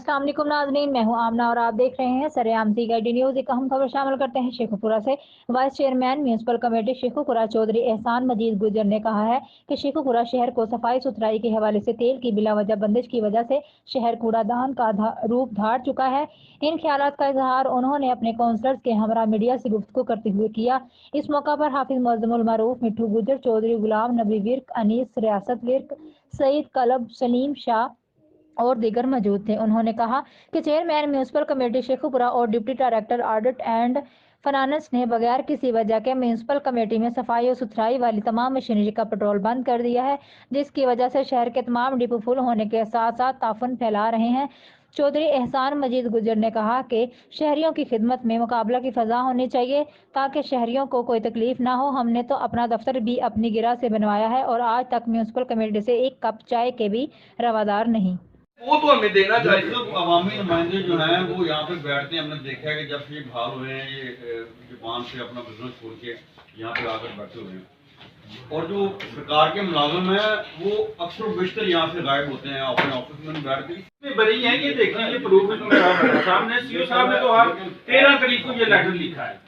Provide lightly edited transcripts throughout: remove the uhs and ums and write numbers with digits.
अस्सलाम वालेकुम नाज़रीन, मैं हूं आमना और आप देख रहे हैं सरेआम सीआईडी न्यूज़। एक अहम खबर शामिल करते हैं शेखुपुरा से। Vice chairman municipal committee Sheikhupura Chaudhry Ehsan Majeed गुजर ने कहा है कि शेखुपुरा शहर को सफाई सुथराई के हवाले से तेल की बिला वजह बंदिश की वजह से शहर कूड़ादान का रूप धार चुका है। इन ख्यालात का इजहार उन्होंने अपने काउंसलर्स के हमरा मीडिया से गुफ्तगू करते हुए किया। इस मौका पर हाफिज मुअज्जमुल मारूफ, मिठू गुजर, चौधरी गुलाम नबी विर्क, अनीस रियासत विर्क, सईद कलब, सलीम शाह और दीगर मौजूद थे। उन्होंने कहा कि चेयरमैन म्यूनसिपल कमेटी शेखुपुरा और deputy director audit and finance ने बगैर किसी वजह के म्यूनसिपल कमेटी में सफाई और सुथराई वाली तमाम मशीनरी का पेट्रोल बंद कर दिया है, जिसकी वजह से शहर के तमाम डिपो फुल होने के साथ साथ ताफन फैला रहे हैं। चौधरी एहसान मजीद गुजर ने कहा कि शहरियों की खिदमत में मुकाबला की फजा होनी चाहिए ताकि शहरियों को कोई तकलीफ ना हो। हमने तो अपना दफ्तर भी अपनी गिरा से बनवाया है और आज तक म्यूनसिपल कमेटी से एक कप चाय के भी रवादार नहीं। वो तो हमें देना चाहिए। तो अवामी नुमाइंदे जो हैं वो यहाँ पे बैठते हैं। हमने देखा है कि जब से ये बहाल हुए हैं ये जापान से अपना बिजनेस छोड़ के यहाँ पे आकर बैठे हुए हैं, और जो सरकार के मुलाजिम हैं वो अक्सर बेशतर यहाँ से गायब होते हैं, अपने ऑफिस में बैठ के बड़ी है कि देखिए ये प्रूफ सामने सीओ साहब ने तो हर 13 तारीख को ये लेटर लिखा है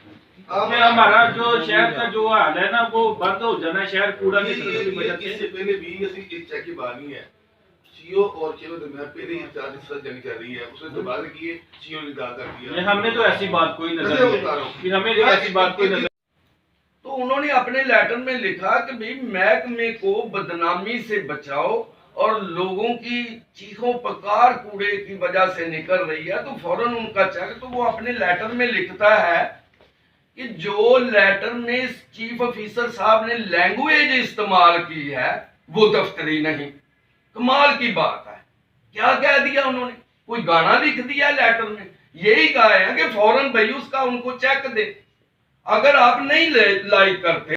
कि हमारा जो शहर का जो हाल है ना वो बंद हो जाना, शहर कूड़ा की वजह से। इससे पहले भी ऐसी एक चेक की बानी है, सीओ और चेलो दरमियान पहले ही चार्ज सर जंग चल रही है, उसने तो बात की है, सीओ ने दावा कर दिया। हमने तो ऐसी बात कोई नजर नहीं, हमें तो ऐसी बात कोई नजर। तो उन्होंने अपने लेटर में लिखा कि भाई महकमे को बदनामी से बचाओ और लोगों की चीखों पकार कूड़े की वजह से निकल रही है तो फौरन उनका चेक। तो वो अपने लेटर में लिखता है कि जो लेटर में चीफ ऑफिसर साहब ने लैंग्वेज इस्तेमाल की है वो दफ्तरी नहीं। कमाल की बात है, क्या कह दिया उन्होंने, कोई गाना लिख दिया लेटर में। यही कहा है कि फौरन भाई उसका उनको चेक दे, अगर आप नहीं लाइक करते